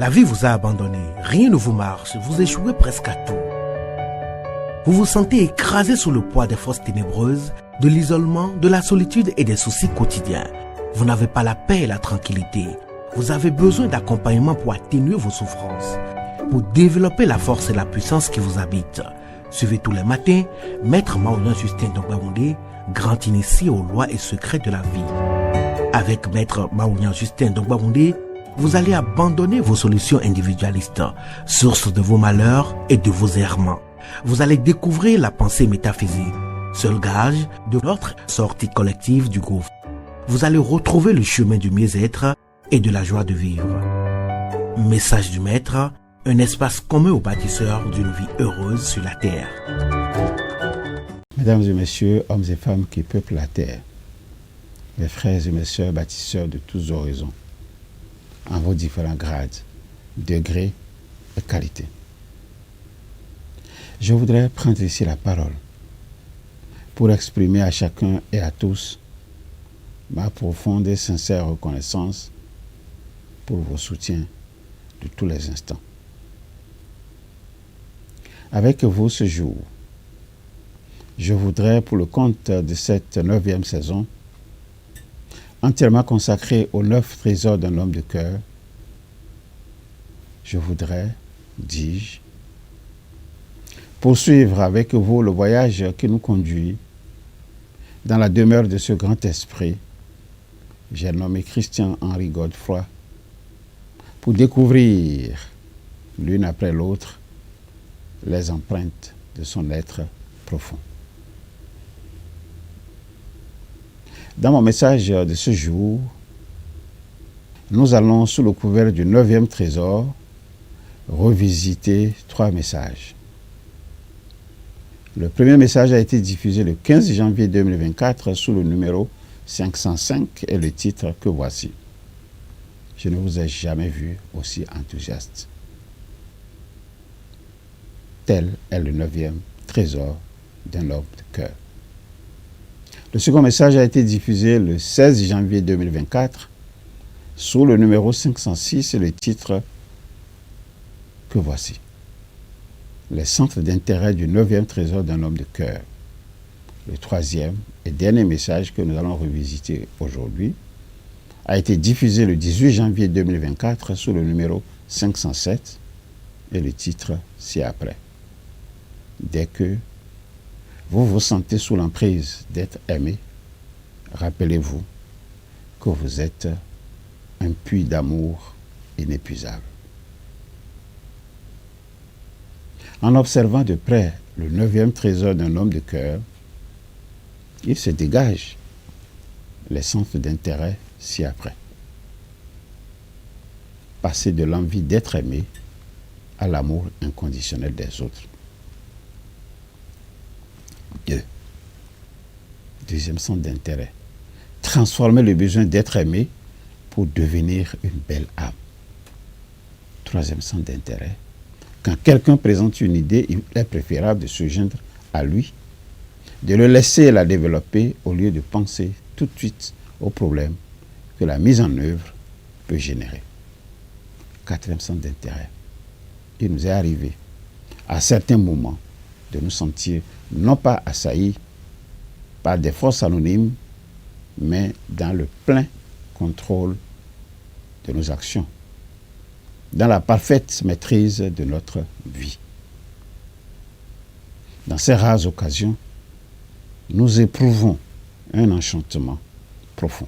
La vie vous a abandonné, rien ne vous marche, vous échouez presque à tout. Vous vous sentez écrasé sous le poids des forces ténébreuses, de l'isolement, de la solitude et des soucis quotidiens. Vous n'avez pas la paix et la tranquillité. Vous avez besoin d'accompagnement pour atténuer vos souffrances, pour développer la force et la puissance qui vous habitent. Suivez tous les matins Maître Maouyan Justin Dongbaoundé, grand initié aux lois et secrets de la vie. Avec Maître Maouyan Justin Dongbaoundé, vous allez abandonner vos solutions individualistes, source de vos malheurs et de vos errements. Vous allez découvrir la pensée métaphysique, seul gage de notre sortie collective du gouffre. Vous allez retrouver le chemin du mieux-être et de la joie de vivre. Message du Maître, un espace commun aux bâtisseurs d'une vie heureuse sur la terre. Mesdames et messieurs, hommes et femmes qui peuplent la terre, mes frères et mes sœurs bâtisseurs de tous horizons, en vos différents grades, degrés et qualités. Je voudrais prendre ici la parole pour exprimer à chacun et à tous ma profonde et sincère reconnaissance pour vos soutiens de tous les instants. Avec vous ce jour, je voudrais, pour le compte de cette 9e saison, entièrement consacrée aux 9 trésors d'un homme de cœur, je voudrais, dis-je, poursuivre avec vous le voyage qui nous conduit dans la demeure de ce grand esprit, j'ai nommé Christian-Henri Godefroy, pour découvrir, l'une après l'autre, les empreintes de son être profond. Dans mon message de ce jour, nous allons, sous le couvert du 9e trésor, revisiter 3 messages. Le premier message a été diffusé le 15 janvier 2024 sous le numéro 505 et le titre que voici. Je ne vous ai jamais vu aussi enthousiaste. Tel est le 9e trésor d'un homme de cœur. Le second message a été diffusé le 16 janvier 2024 sous le numéro 506 et le titre que voici. Les centres d'intérêt du 9e trésor d'un homme de cœur. Le troisième et dernier message que nous allons revisiter aujourd'hui a été diffusé le 18 janvier 2024 sous le numéro 507 et le titre ci-après. Dès que vous vous sentez sous l'emprise d'être aimé, rappelez-vous que vous êtes un puits d'amour inépuisable. En observant de près le 9e trésor d'un homme de cœur, il se dégage les centres d'intérêt ci-après. Passer de l'envie d'être aimé à l'amour inconditionnel des autres. 2. Deuxième centre d'intérêt. Transformer le besoin d'être aimé pour devenir une belle âme. Troisième centre d'intérêt. Quand quelqu'un présente une idée, il est préférable de se joindre à lui, de le laisser la développer au lieu de penser tout de suite au problème que la mise en œuvre peut générer. Quatrième centre d'intérêt. Il nous est arrivé, à certains moments, de nous sentir non pas assaillis par des forces anonymes, mais dans le plein contrôle de nos actions, dans la parfaite maîtrise de notre vie. Dans ces rares occasions, nous éprouvons un enchantement profond.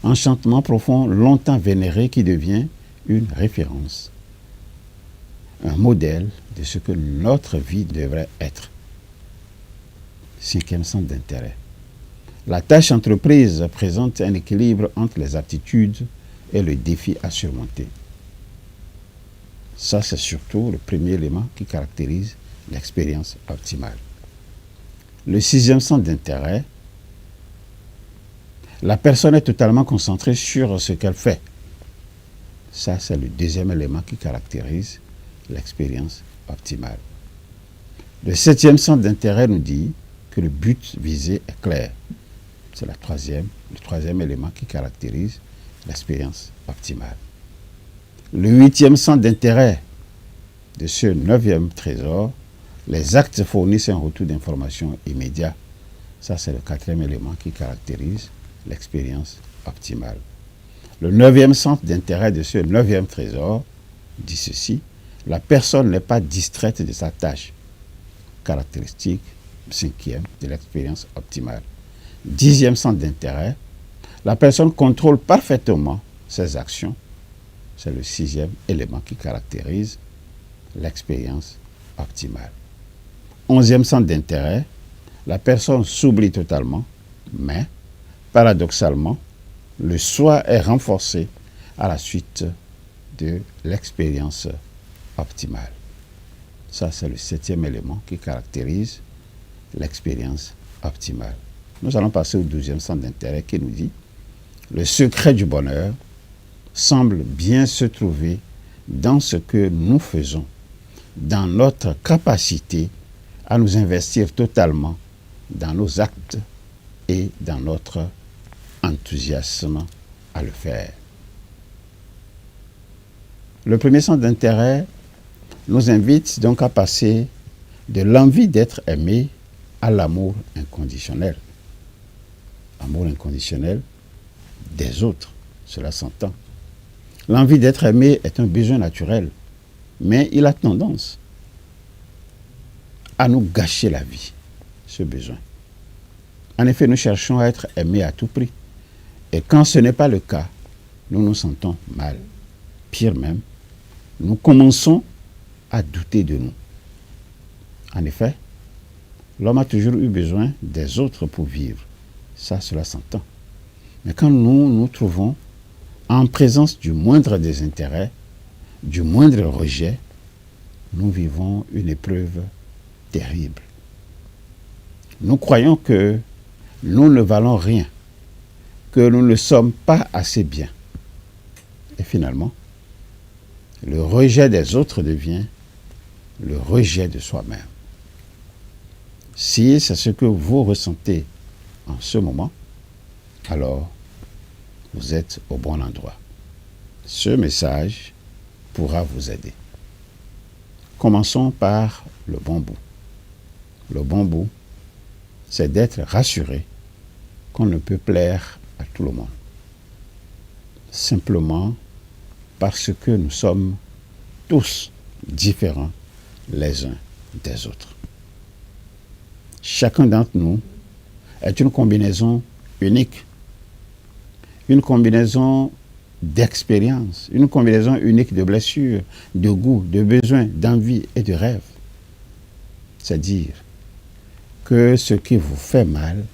Enchantement profond longtemps vénéré qui devient une référence, un modèle de ce que notre vie devrait être. 5e centre d'intérêt. La tâche entreprise présente un équilibre entre les aptitudes et le défi à surmonter. Ça, c'est surtout le premier élément qui caractérise l'expérience optimale. Le 6e centre d'intérêt, la personne est totalement concentrée sur ce qu'elle fait. Ça, c'est le deuxième élément qui caractérise l'expérience optimale. Le 7e centre d'intérêt nous dit que le but visé est clair. C'est le troisième élément qui caractérise l'expérience optimale. Le 8e centre d'intérêt de ce 9e trésor, les actes fournissent un retour d'information immédiat. Ça, c'est le 4e élément qui caractérise l'expérience optimale. Le 9e centre d'intérêt de ce 9e trésor dit ceci: la personne n'est pas distraite de sa tâche. Caractéristique 5e de l'expérience optimale. 10e centre d'intérêt, la personne contrôle parfaitement ses actions. C'est le 6e élément qui caractérise l'expérience optimale. 11e centre d'intérêt, la personne s'oublie totalement, mais paradoxalement, le soi est renforcé à la suite de l'expérience optimale. Ça, c'est le 7e élément qui caractérise l'expérience optimale. Nous allons passer au 12e centre d'intérêt qui nous dit: le secret du bonheur semble bien se trouver dans ce que nous faisons, dans notre capacité à nous investir totalement dans nos actes et dans notre enthousiasme à le faire. Le premier centre d'intérêt nous invite donc à passer de l'envie d'être aimé à l'amour inconditionnel. Amour inconditionnel des autres, cela s'entend. L'envie d'être aimé est un besoin naturel, mais il a tendance à nous gâcher la vie, ce besoin. En effet, nous cherchons à être aimés à tout prix. Et quand ce n'est pas le cas, nous nous sentons mal. Pire même, nous commençons à douter de nous. En effet, l'homme a toujours eu besoin des autres pour vivre. Ça, cela s'entend. Mais quand nous nous trouvons en présence du moindre désintérêt, du moindre rejet, nous vivons une épreuve terrible. Nous croyons que nous ne valons rien, que nous ne sommes pas assez bien. Et finalement, le rejet des autres devient le rejet de soi-même. Si c'est ce que vous ressentez en ce moment, alors vous êtes au bon endroit. Ce message pourra vous aider. Commençons par le bon bout. Le bon bout, c'est d'être rassuré qu'on ne peut plaire à tout le monde. Simplement parce que nous sommes tous différents les uns des autres. Chacun d'entre nous est une combinaison unique, une combinaison d'expériences, une combinaison unique de blessures, de goûts, de besoins, d'envies et de rêves. C'est-à-dire que ce qui vous fait mal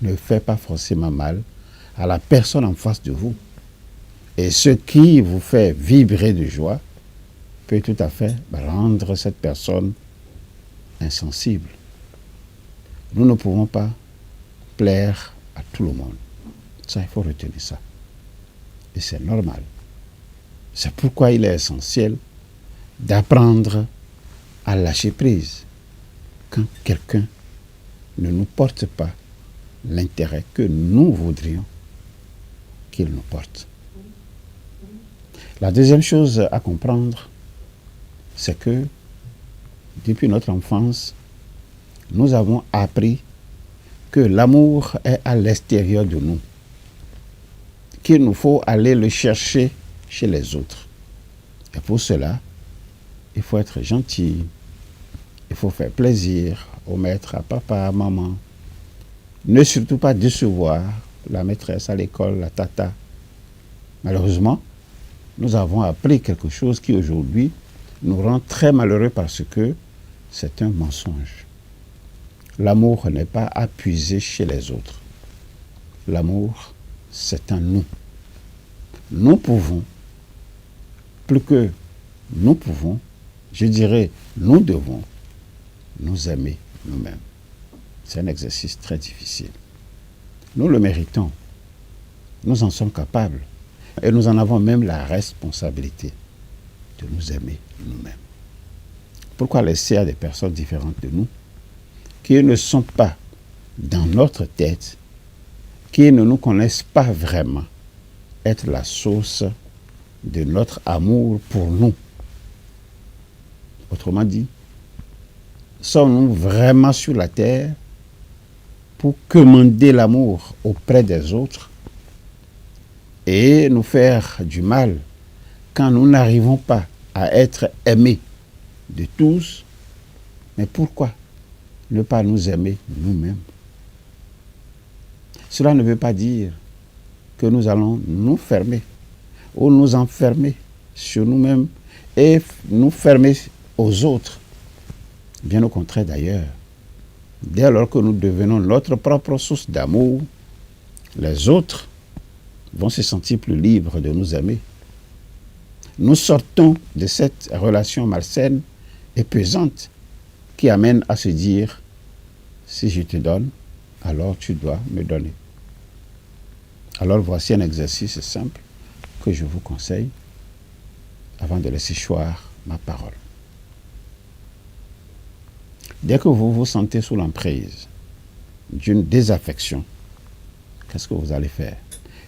ne fait pas forcément mal à la personne en face de vous. Et ce qui vous fait vibrer de joie peut tout à fait rendre cette personne insensible. Nous ne pouvons pas plaire à tout le monde. Ça, il faut retenir ça. Et c'est normal. C'est pourquoi il est essentiel d'apprendre à lâcher prise quand quelqu'un ne nous porte pas l'intérêt que nous voudrions qu'il nous porte. La deuxième chose à comprendre, c'est que depuis notre enfance, nous avons appris que l'amour est à l'extérieur de nous, qu'il nous faut aller le chercher chez les autres. Et pour cela, il faut être gentil, il faut faire plaisir au maître, à papa, à maman. Ne surtout pas décevoir la maîtresse à l'école, la tata. Malheureusement, nous avons appris quelque chose qui aujourd'hui nous rend très malheureux parce que c'est un mensonge. L'amour n'est pas à puiser chez les autres. L'amour, c'est un nous. Nous pouvons, plus que nous pouvons, je dirais, nous devons nous aimer nous-mêmes. C'est un exercice très difficile. Nous le méritons. Nous en sommes capables. Et nous en avons même la responsabilité de nous aimer nous-mêmes. Pourquoi laisser à des personnes différentes de nous, qui ne sont pas dans notre tête, qui ne nous connaissent pas vraiment, être la source de notre amour pour nous. Autrement dit, sommes-nous vraiment sur la terre pour commander l'amour auprès des autres et nous faire du mal quand nous n'arrivons pas à être aimés de tous? Mais pourquoi ne pas nous aimer nous-mêmes? Cela ne veut pas dire que nous allons nous fermer ou nous enfermer sur nous-mêmes et nous fermer aux autres. Bien au contraire d'ailleurs. Dès lors que nous devenons notre propre source d'amour, les autres vont se sentir plus libres de nous aimer. Nous sortons de cette relation malsaine et pesante qui amène à se dire, si je te donne, alors tu dois me donner. Alors voici un exercice simple que je vous conseille avant de laisser choir ma parole. Dès que vous vous sentez sous l'emprise d'une désaffection, qu'est-ce que vous allez faire?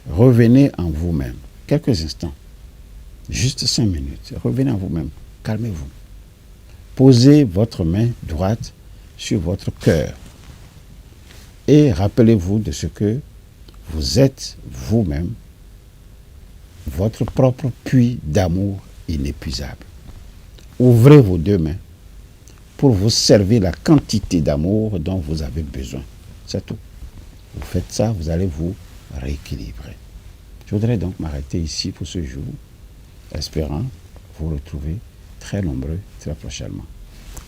Revenez en vous-même, quelques instants, juste 5 minutes. Revenez en vous-même, calmez-vous. Posez votre main droite sur votre cœur et rappelez-vous de ce que vous êtes vous-même, votre propre puits d'amour inépuisable. Ouvrez vos 2 mains pour vous servir la quantité d'amour dont vous avez besoin. C'est tout. Vous faites ça, vous allez vous rééquilibrer. Je voudrais donc m'arrêter ici pour ce jour, espérant vous retrouver très nombreux très prochainement.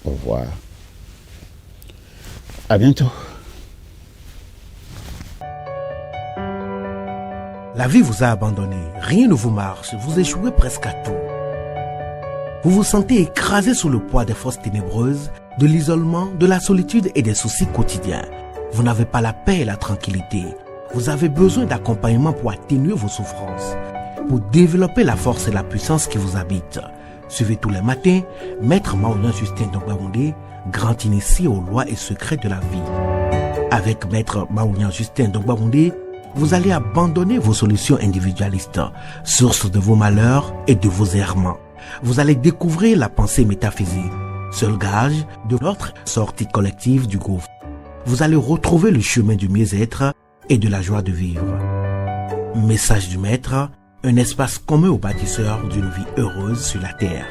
Au revoir. À bientôt. La vie vous a abandonné, rien ne vous marche, vous échouez presque à tout. Vous vous sentez écrasé sous le poids des forces ténébreuses, de l'isolement, de la solitude et des soucis quotidiens. Vous n'avez pas la paix et la tranquillité. Vous avez besoin d'accompagnement pour atténuer vos souffrances, pour développer la force et la puissance qui vous habitent. Suivez tous les matins Maître Maoulian Justin Dongbaoundé, grand initié aux lois et secrets de la vie. Avec Maître Maoulian Justin Dongbaoundé, vous allez abandonner vos solutions individualistes, source de vos malheurs et de vos errements. Vous allez découvrir la pensée métaphysique, seul gage de votre sortie collective du gouffre. Vous allez retrouver le chemin du mieux-être et de la joie de vivre. Message du Maître, un espace commun aux bâtisseurs d'une vie heureuse sur la terre.